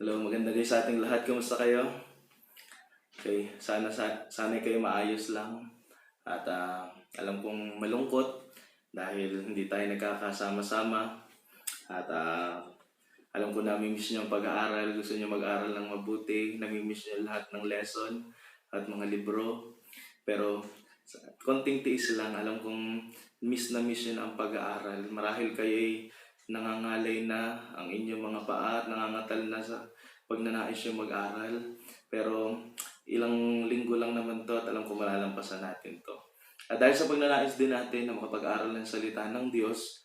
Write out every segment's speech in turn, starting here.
Hello, maganda guys sa ating lahat. Kamusta kayo? Okay, sana kayo maayos lang. At alam kong malungkot dahil hindi tayo nagkakasama-sama. At alam ko nami-miss niyo ang pag-aaral. Gusto niyo mag-aral ng mabuti. Nami-miss niyo lahat ng lesson at mga libro. Pero konting tiis lang. Alam kong miss na miss niyo na ang pag-aaral. Marahil kayo'y nangangalay na ang inyong mga paa at nangangatal na sa pagnanais niyo mag-aral. Pero ilang linggo lang naman to at alam ko malalampasan natin to. At dahil sa pagnanais din natin na makapag-aral ng salita ng Diyos,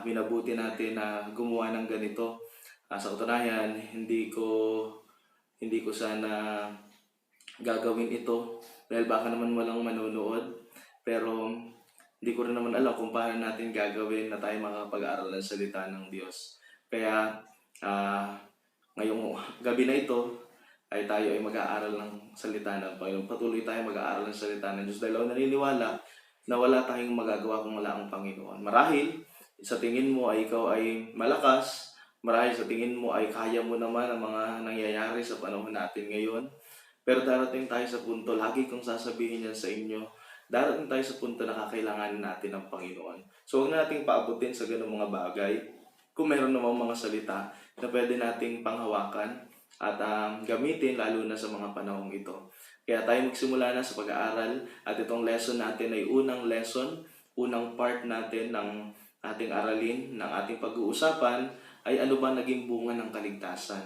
minabuti natin na gumawa ng ganito. Sa katunayan, hindi ko sana gagawin ito dahil baka naman walang manonood. Pero hindi ko rin naman alam kung paano natin gagawin na tayo makapag-aral ng salita ng Diyos. Kaya ngayong gabi na ito ay tayo ay mag-aaral ng salita ng Panginoon. Patuloy tayo mag-aaral ng salita ng Diyos dahil ako naniniwala na wala tayong magagawa kung wala ang Panginoon. Marahil sa tingin mo ay ikaw ay malakas, marahil sa tingin mo ay kaya mo naman ang mga nangyayari sa panahon natin ngayon. Pero darating tayo sa punto, lagi kong sasabihin yan sa inyo, darating tayo sa punto na kakailanganin natin ng Panginoon. So huwag na nating paabutin sa ganung mga bagay. Kung meron namang mga salita na pwede nating panghawakan at gamitin lalo na sa mga panahong ito. Kaya tayo magsimula na sa pag-aaral at itong lesson natin ay unang lesson, unang part natin ng ating aralin, ng ating pag-uusapan ay ano ba naging bunga ng kaligtasan.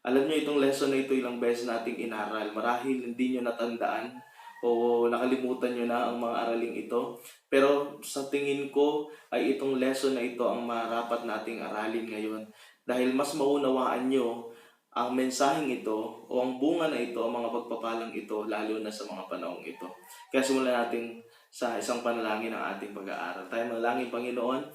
Alam niyo itong lesson na ito ilang beses nating inaral. Marahil hindi niyo natandaan o nakalimutan niyo na ang mga araling ito. Pero sa tingin ko ay itong lesson na ito ang marapat nating aralin ngayon. Dahil mas maunawaan niyo ang mensaheng ito o ang bunga na ito, ang mga pagpapalang ito, lalo na sa mga panahong ito. Kaya simulan natin sa isang panalangin ng ating pag-aaral. Tayo manalangin, Panginoon.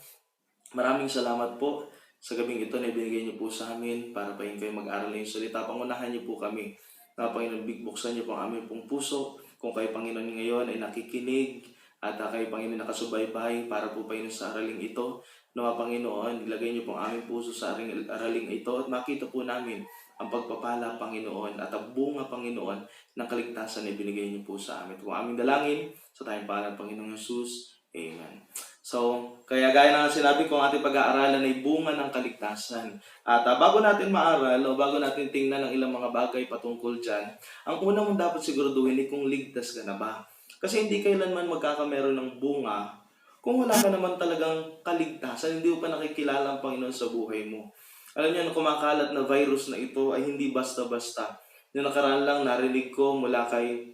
Maraming salamat po sa gabing ito na ibinigay niyo po sa amin para pahin kayo mag-aral ng salita. Pangunahan niyo po kami. Na Panginoon, buksan niyo po ang aming pong puso. Kung kayo, Panginoon, ngayon ay nakikinig at kayo, Panginoon, nakasubaybay para po Panginoon sa araling ito. Nawa, Panginoon, ilagay niyo po ang aming puso sa araling ito at makita po namin ang pagpapala, Panginoon, at ang bunga, Panginoon, ng kaligtasan na ibinigay niyo po sa amin. Ito ang aming dalangin sa tayong pangalan, Panginoong Jesus. Amen. So, kaya gaya na sinabi ko, ang ating pag-aaralan ay bunga ng kaligtasan. At bago natin maaral o bago natin tingnan ang ilang mga bagay patungkol dyan, ang una mong dapat siguraduhin ay kung ligtas ka na ba. Kasi hindi kailanman magkakameron ng bunga kung wala ka naman talagang kaligtasan, hindi mo pa nakikilala ang Panginoon sa buhay mo. Alam niyo, ang kumakalat na virus na ito ay hindi basta-basta. Yung nakaraan lang, narinig ko mula kay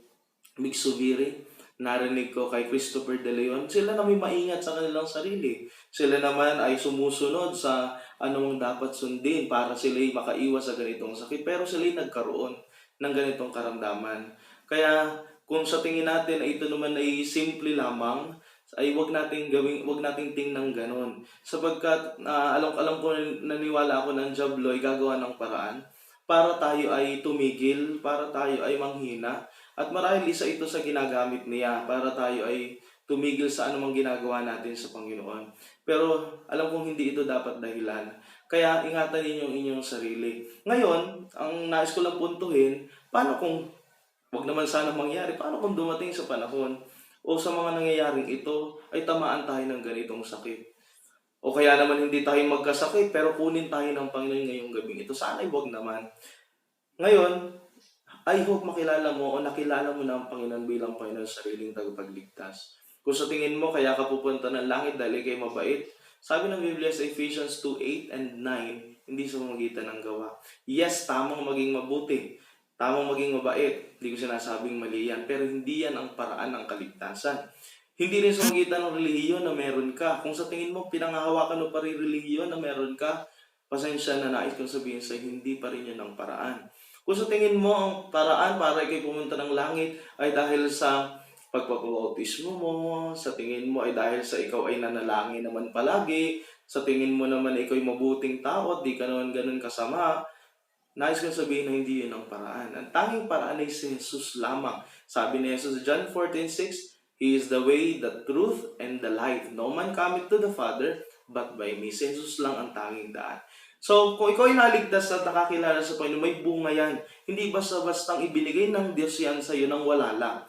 Mick Subiri, narinig ko kay Christopher De Leon, sila na may maingat sa kanilang sarili. Sila naman ay sumusunod sa anong dapat sundin para sila ay makaiwas sa ganitong sakit. Pero sila ay nagkaroon ng ganitong karamdaman. Kaya kung sa tingin natin ay ito naman ay simple lamang, ay wag nating tingnan ganon. Sapagkat alam ko, naniwala ako ng Diablo ay gagawa ng paraan para tayo ay tumigil, para tayo ay manghina. At marahil isa ito sa ginagamit niya para tayo ay tumigil sa anumang ginagawa natin sa Panginoon. Pero alam kong hindi ito dapat dahilan. Kaya ingatan ninyo ang inyong sarili. Ngayon, ang nais ko lang puntuhin, paano kung wag naman sana mangyari, paano kung dumating sa panahon o sa mga nangyayaring ito ay tamaan tayo ng ganitong sakit? O kaya naman hindi tayo magkasakit pero kunin tayo ng Panginoon ngayong gabing ito. Sana'y wag naman. Ngayon, I hope makilala mo o nakilala mo na ang Panginoon bilang Panginoon sa sariling tagapagligtas. Kung sa tingin mo kaya ka pupunta ng langit dahil ikay mabait, sabi ng Biblia sa Ephesians 2:8 and 9, hindi sa pamamagitan ng gawa. Yes, tamang maging mabuti, tamang maging mabait. Hindi ko sinasabing mali yan, pero hindi yan ang paraan ng kaligtasan. Hindi rin sa magitan ng relihiyon na meron ka. Kung sa tingin mo, pinangahawakan mo pa rin relihiyon na meron ka, pasensya na, nais kong sabihin sa hindi pa rin yun ang paraan. Kung sa tingin mo ang paraan para ikay pumunta ng langit ay dahil sa pagpapabautismo mo, sa tingin mo ay dahil sa ikaw ay nanalangin naman palagi, sa tingin mo naman ikaw ay mabuting tao at di ka naman ganun kasama, nais kong sabihin na hindi yun ang paraan. Ang tanging paraan ay si Jesus lamang. Sabi ni Jesus, John 14:6, He is the way, the truth, and the life. No man cometh to the Father but by me. Si Jesus lang ang tanging daan. So, kung ikaw ay naligtas at nakakilala sa Panginoon, may bunga yan. Hindi basta-bastang ibinigay ng Diyos yan sa iyo nang wala lang.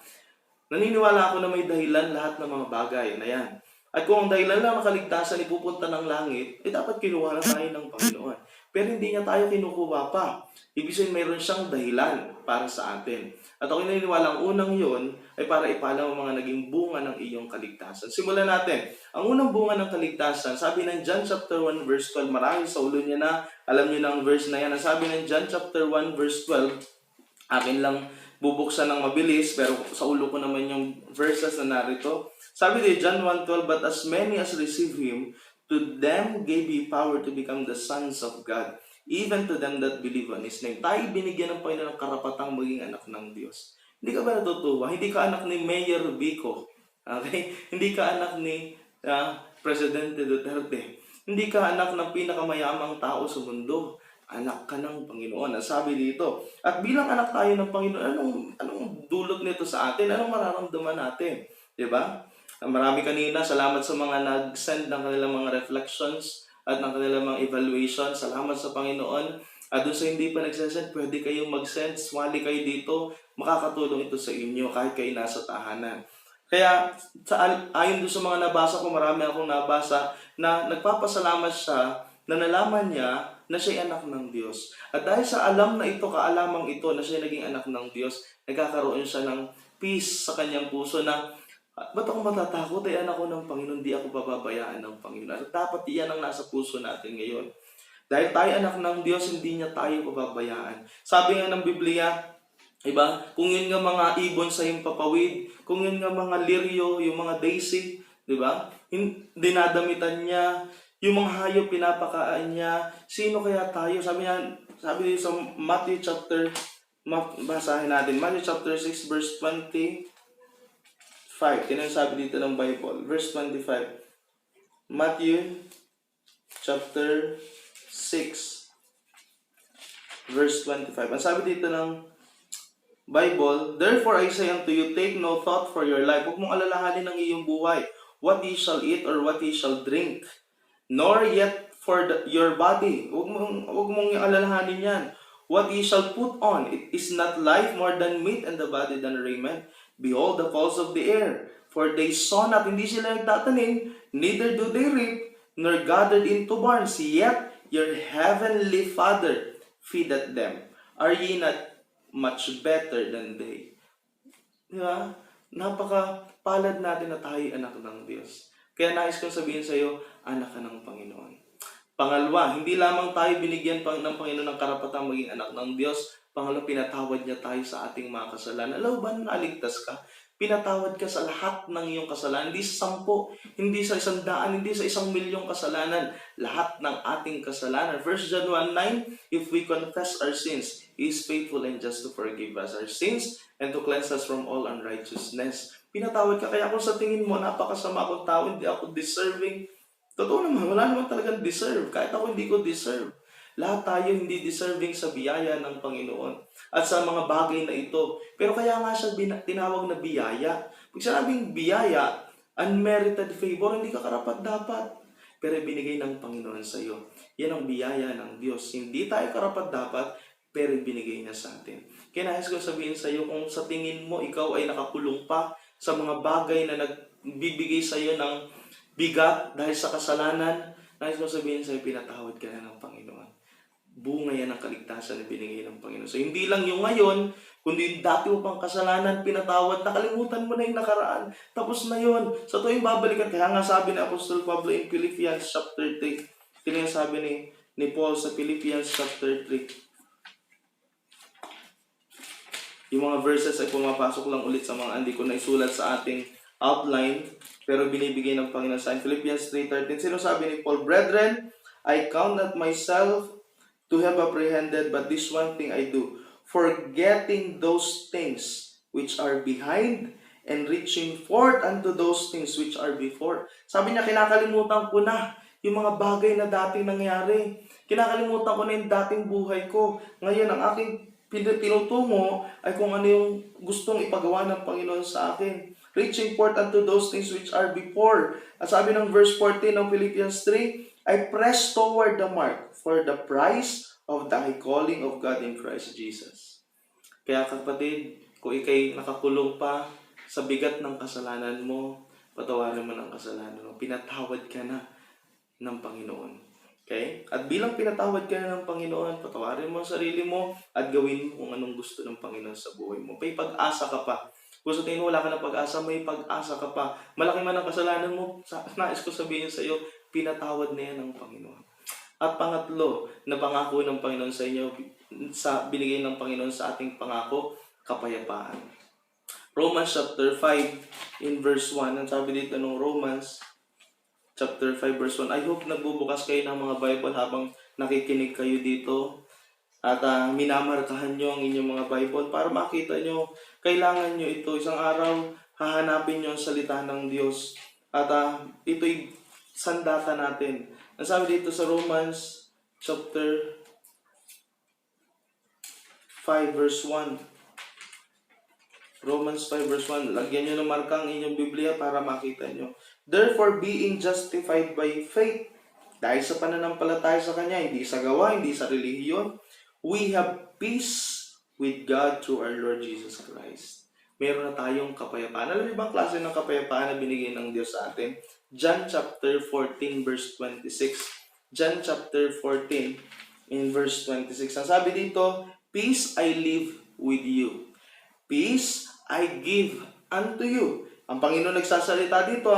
Naniniwala ako na may dahilan lahat ng mga bagay na yan. At kung ang dahilan lang ng kaligtasan ay pupunta ng langit, dapat kinuha na tayo ng Panginoon. Pero hindi niya tayo kinukuha pa. Ibig sabihin, mayroon siyang dahilan para sa atin. At ako naniniwala ang unang yon ay para ipaalam ang mga naging bunga ng iyong kaligtasan. Simulan natin. Ang unang bunga ng kaligtasan, sabi ng John chapter 1 verse 12, marami sa ulo niya na, alam niyo na ang verse na yan. Ang sabi ng John chapter 1 verse 12, akin lang bubuksan ng mabilis, pero sa ulo ko naman yung verses na narito. Sabi di John 1:12, but as many as receive Him, to them gave He power to become the sons of God, even to them that believe on His name. Tayo binigyan ng Panginoon ng karapatang maging anak ng Diyos. Hindi ka ba natutuwa? Hindi ka anak ni Mayor Vico. Okay? Hindi ka anak ni Presidente Duterte. Hindi ka anak ng pinakamayamang tao sa mundo. Anak ka ng Panginoon. Ang sabi dito. At bilang anak tayo ng Panginoon, anong dulot nito sa atin? Anong mararamdaman natin? Diba? Marami kanina, salamat sa mga nag-send ng kanilang mga reflections at ng kanilang mga evaluation. Salamat sa Panginoon. At doon sa hindi pa nagsasend, pwede kayong mag-send. Swali kayo dito. Makakatulong ito sa inyo kahit kayo nasa tahanan. Kaya ayon doon sa mga nabasa ko, marami akong nabasa na nagpapasalamat siya na nalaman niya na siya anak ng Diyos. At dahil sa alam na ito, kaalamang ito na siya naging anak ng Diyos, nagkakaroon siya ng peace sa kanyang puso na ba't ako matatakot? Anak ko ng Panginoon, di ako pababayaan ng Panginoon. At dapat iyan ang nasa puso natin ngayon. Dahil tayo anak ng Diyos, hindi niya tayo pababayaan. Sabi nga ng Biblia, iba, kung yun nga mga ibon sa iyong papawid, kung yun nga mga liryo, yung mga daisy, di ba? Dinadamitan niya, yung mga hayop pinapakaan niya, sino kaya tayo? Sabi dito sa Matthew chapter, basahin natin, Matthew chapter 6 verse 25. Tingnan sabi dito ng Bible, verse 25. Matthew chapter 6 verse 25. Ang sabi dito ng Bible, therefore I say unto you, take no thought for your life. Huwag mong alalahanin ang iyong buhay, what ye shall eat or what ye shall drink, nor yet for your body. Huwag mong alalahanin yan. What ye shall put on, it is not life more than meat, and the body than raiment. Behold the fowls of the air, for they sow not, hindi sila nagtatanim, neither do they reap, nor gathered into barns, yet your heavenly Father feedeth them. Are ye not much better than they? Diba? Napaka-palad natin na tayo anak ng Diyos. Kaya nais kong sabihin sa iyo, anak ka ng Panginoon. Pangalawa, hindi lamang tayo binigyan ng Panginoon ng karapatang maging anak ng Diyos. Pangalawa, pinatawad niya tayo sa ating mga kasalanan. Alam ba na naligtas ka? Pinatawad ka sa lahat ng iyong kasalanan. Hindi sa 10, hindi sa 100, hindi sa 1,000,000 kasalanan. Lahat ng ating kasalanan. 1 John 1:9, if we confess our sins, He is faithful and just to forgive us our sins and to cleanse us from all unrighteousness. Pinatawad ka. Kaya kung sa tingin mo, napakasama akong tao, hindi ako deserving. Totoo naman, wala naman talagang deserve. Kahit ako hindi ko deserve. Lahat tayo hindi deserving sa biyaya ng Panginoon at sa mga bagay na ito. Pero kaya nga siya tinawag na biyaya. Pag sinabing biyaya, unmerited favor, hindi ka karapat-dapat. Pero binigay ng Panginoon sa iyo. Yan ang biyaya ng Diyos. Hindi tayo karapat-dapat, pero binigay niya sa atin. Kaya nais ko sabihin sa iyo, kung sa tingin mo ikaw ay nakakulong pa sa mga bagay na nagbibigay sa iyo ng bigat dahil sa kasalanan, nais ko sabihin sa iyo, pinatawad ka na ng Panginoon. Bunga yan ang kaligtasan na binigay ng Panginoon. So hindi lang yung ngayon, kundi yung dati mo pang kasalanan, pinatawad, nakalimutan mo na yung nakaraan. Tapos na yun. Sa tuwing babalikan, kaya nga sabi ni Apostol Pablo in Philippians chapter 3, kaya sabi ni Paul sa Philippians chapter 3, yung mga verses ay pumapasok lang ulit sa mga hindi ko na isulat sa ating outline, pero binibigay ng Panginoon sa Philippians 3:13. Sino sabi ni Paul? Brethren, I count not myself to have apprehended, but this one thing I do, forgetting those things which are behind and reaching forth unto those things which are before. Sabi niya, kinakalimutan ko na yung mga bagay na dating nangyari. Kinakalimutan ko na yung dating buhay ko. Ngayon, ang aking tinutungo ay kung ano yung gustong ipagawa ng Panginoon sa akin. Reaching forth unto those things which are before. At sabi ng verse 14 ng Philippians 3, I press toward the mark for the prize of the high calling of God in Christ Jesus. Kaya kapatid, kung ikay nakakulong pa sa bigat ng kasalanan mo, patawarin mo ng kasalanan mo. Pinatawad ka na ng Panginoon. Okay? At bilang pinatawad ka na ng Panginoon, patawarin mo ang sarili mo at gawin mo kung anong gusto ng Panginoon sa buhay mo. May pag-asa ka pa. Kung sa tingin mo wala ka ng pag-asa, may pag-asa ka pa. Malaki man ang kasalanan mo, nais ko sabihin sa iyo, pinatawad na yan ng Panginoon. At pangatlo, na pangako ng Panginoon sa inyo, binigay ng Panginoon sa ating pangako, kapayapaan. Romans chapter 5 in verse 1, ang sabi dito ng Romans chapter 5 verse 1, I hope nagbubukas kayo ng mga Bible habang nakikinig kayo dito at minamarkahan nyo ang inyong mga Bible para makita nyo, kailangan nyo ito. Isang araw, hahanapin nyo ang salita ng Diyos at ito'y sandata natin. Ang sabi dito sa Romans chapter 5 verse 1. Romans 5 verse 1. Lagyan nyo ng marka ang inyong Biblia para makita nyo. Therefore, being justified by faith, dahil sa pananampalataya sa Kanya, hindi sa gawa, hindi sa relihiyon, we have peace with God through our Lord Jesus Christ. Meron na tayong kapayapaan. Alam niyo ba ang klase ng kapayapaan na binigay ng Diyos sa atin? John chapter 14 verse 26. John chapter 14 in verse 26. Ang sabi dito, peace I leave with you. Peace I give unto you. Ang Panginoon nagsasalita dito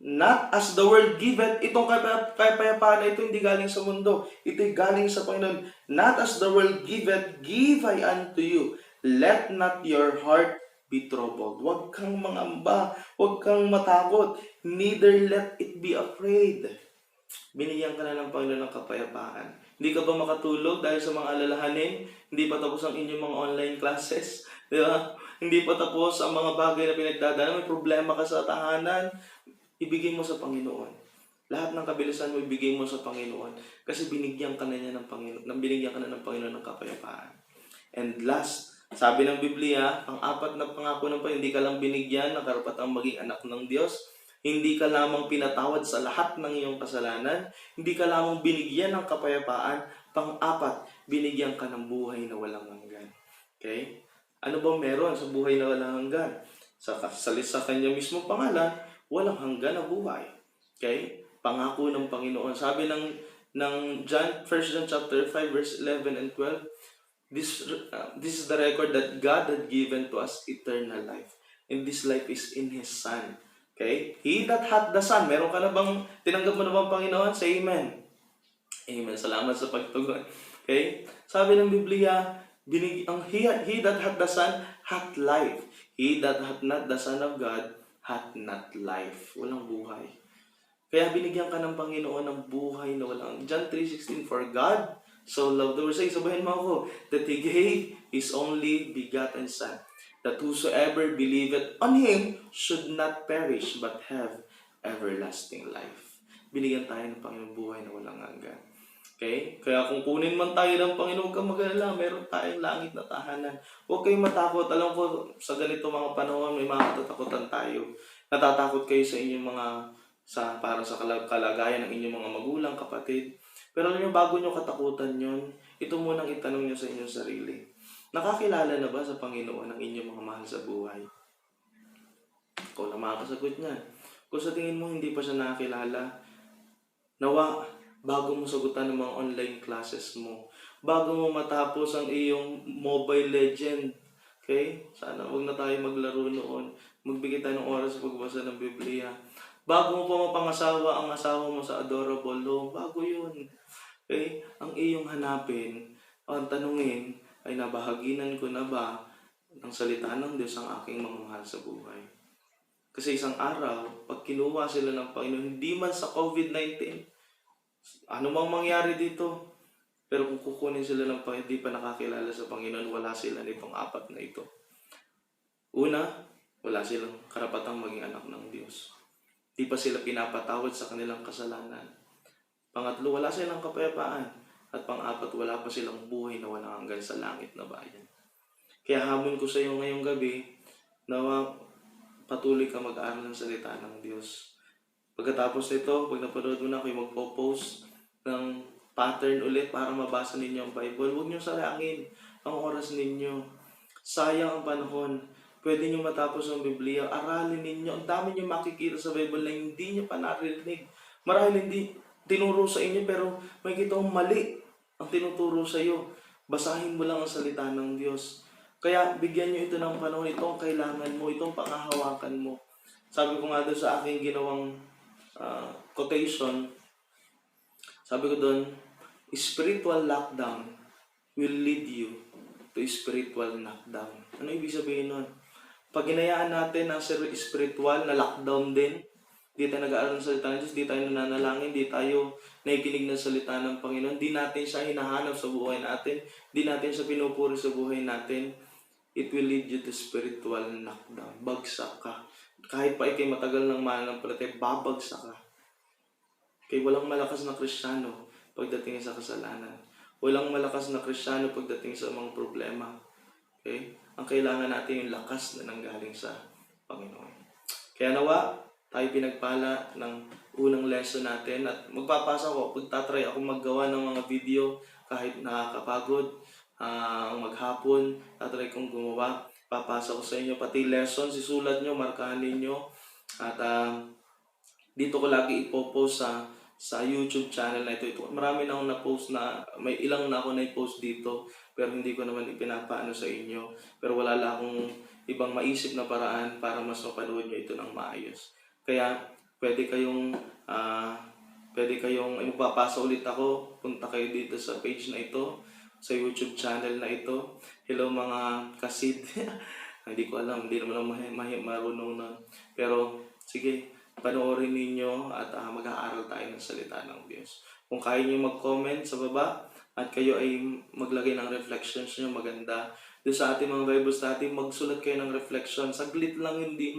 not as the world giveth. Itong kapayapaan na ito hindi galing sa mundo. Ito'y galing sa Panginoon. Not as the world giveth, give I unto you. Let not your heart be troubled. Huwag kang mangamba. Huwag kang matakot. Neither let it be afraid. Binigyan ka na ng Panginoon ng kapayapaan. Hindi ka ba makatulog dahil sa mga alalahanin? Hindi pa tapos ang inyong mga online classes? Di ba? Hindi pa tapos ang mga bagay na pinagdadaanan. May problema ka sa tahanan. Ibigay mo sa Panginoon. Lahat ng kabilisan mo, ibigay mo sa Panginoon. Kasi binigyan ka na niya ng Panginoon. Binigyan ka na ng Panginoon ng kapayapaan. And last, sabi ng Biblia, ang apat na pangako ng Panginoon, hindi ka lang binigyan ng karapatang maging anak ng Diyos. Hindi ka lamang pinatawad sa lahat ng iyong kasalanan. Hindi ka lamang binigyan ng kapayapaan. Pang-apat, binigyan ka ng buhay na walang hanggan. Okay? Ano bang meron sa buhay na walang hanggan? Sa kanya mismo pangalan, walang hanggan na buhay. Okay? Pangako ng Panginoon. Sabi ng John, 1 John chapter 5 verse 11 and 12, this is the record that God had given to us eternal life. And this life is in His Son. Okay? He that hath the Son. Meron ka na bang, tinanggap mo na bang Panginoon? Say amen. Amen. Salamat sa pagtugon. Okay? Sabi ng Biblia, he that hath the Son hath life. He that hath not the Son of God hath not life. Walang buhay. Kaya binigyan ka ng Panginoon ng buhay na walang. John 3:16, for God so loved the world. Sabahin mo ako, that He gave His only begotten Son, that whosoever believeth on Him should not perish, but have everlasting life. Binigyan tayo ng Panginoon buhay na walang hanggan. Okay? Kaya kung kunin man tayo ng Panginoon, huwag kang mag-alala, meron tayong langit na tahanan. Huwag kayong matakot. Alam ko, sa ganito mga panahon, may mga katatakutan tayo. Natatakot kayo sa inyong mga, para sa kalagayan ng inyong mga magulang, kapatid. Pero alam nyo, bago nyo katakutan yun, ito munang itanong nyo sa inyong sarili. Nakakilala na ba sa Panginoon ang inyong mga mahal sa buhay? Ikaw na makakasagot niyan. Kung sa tingin mo hindi pa siya nakakilala, nawa, bago mo sagutan ng mga online classes mo, bago mo matapos ang iyong Mobile Legend, okay? Sana huwag na tayo maglaro noon. Magbigay tayo ng oras sa pagbasa ng Biblia. Bago mo pa mapangasawa ang asawa mo sa adorable home, bago yun. Okay? Ang iyong hanapin, ang tanungin, ay nabahaginan ko na ba ng salita ng Diyos ang aking mga mahal sa buhay? Kasi isang araw, pag kinuha sila ng Panginoon, hindi man sa COVID-19, ano mang mangyari dito? Pero kung kukunin sila ng Panginoon, hindi pa nakakilala sa Panginoon, wala sila nitong apat na ito. Una, wala silang karapatang maging anak ng Diyos. Di pa sila pinapatawad sa kanilang kasalanan. Pangatlo, wala silang kapayapaan. At pang-apat, wala pa silang buhay na walang hanggan sa langit na bayan. Kaya hamon ko sa iyo ngayong gabi, na patuloy ka mag-aaral ng salita ng Diyos. Pagkatapos nito, pag napanood mo na, kayo magpo-post ng pattern ulit para mabasa ninyo ang Bible. Huwag nyo sayangin ang oras ninyo. Sayang ang panahon. Pwede nyo matapos ang Biblia. Aralin ninyo. Ang dami nyo makikita sa Bible na hindi nyo pa narinig. Marahil hindi tinuro sa inyo pero may kitang mali ang tinuturo sa iyo. Basahin mo lang ang salita ng Diyos. Kaya bigyan nyo ito ng panahon. Ito ang kailangan mo. Itong pangahawakan mo. Sabi ko nga doon sa aking ginawang quotation, sabi ko doon, spiritual lockdown will lead you to spiritual knockdown. Ano ibig sabihin nun? Pag hinayaan natin ang spiritual na lockdown din, di tayo nag-aaral ng salita ng Diyos, di tayo nananalangin, di tayo nakikinig ng salita ng Panginoon, di natin siya hinahanap sa buhay natin, di natin siya pinupuri sa buhay natin, it will lead you to spiritual knockdown. Bagsak ka. Kahit pa ikay matagal ng mananampalataya, babagsak ka. Kaya walang malakas na Kristiyano pagdating sa kasalanan. Walang malakas na Kristiyano pagdating sa mga problema. Okay? Ang kailangan natin yung lakas na nanggaling sa Panginoon. Kaya nawa, tayo pinagpala ng unang lesson natin at magpapasa ko, pagtatry ako maggawa ng mga video kahit nakakapagod, maghapon, tatry kong gumawa. Papasa ko sa inyo, pati lesson, sisulat nyo, markahan ninyo. At dito ko lagi ipopost sa YouTube channel na ito. Marami na akong na-post na, may ilang na ako na-post dito, pero hindi ko naman ipinapaano sa inyo. Pero wala lang akong ibang maisip na paraan para mas mapanood nyo ito ng maayos. Kaya pwede kayong magpapasa ulit ako, punta kayo dito sa page na ito, sa YouTube channel na ito. Hello mga kasid. Hindi ko alam, hindi naman ako marunong nun. Pero sige, panoorin ninyo at mag-aaral tayo ng salita ng Diyos. Kung kaya nyo mag-comment sa baba at kayo ay maglagay ng reflections nyo, maganda. Doon sa ating mga Bibles natin, magsulat kayo ng reflection. Saglit lang, hindi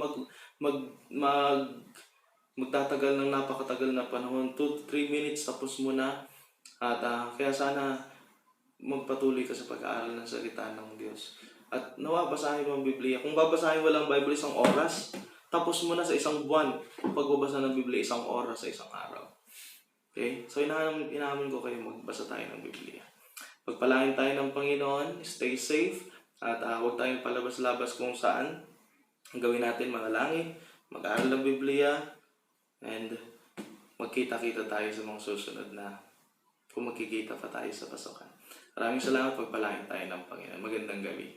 magtatagal ng napakatagal na panahon. 2 to 3 minutes, tapos muna. At kaya sana magpatuloy ka sa pag-aaral ng salita ng Diyos. At nawa, basahin mo ang Biblia. Kung babasahin mo lang ang Bible 1 oras, tapos mo na sa 1 buwan. Pagbabasa ng Biblia, 1 oras sa 1 araw. Okay? So, inamin ko kayo magbasa tayo ng Biblia. Pagpalain tayo ng Panginoon, stay safe, at huwag tayong palabas-labas kung saan. Gawin natin manalangin, mag-aaral ng Biblia, and magkita-kita tayo sa mga susunod na kung magkikita pa tayo sa pasokan. Maraming salamat, pagpalain tayo ng Panginoon. Magandang gabi.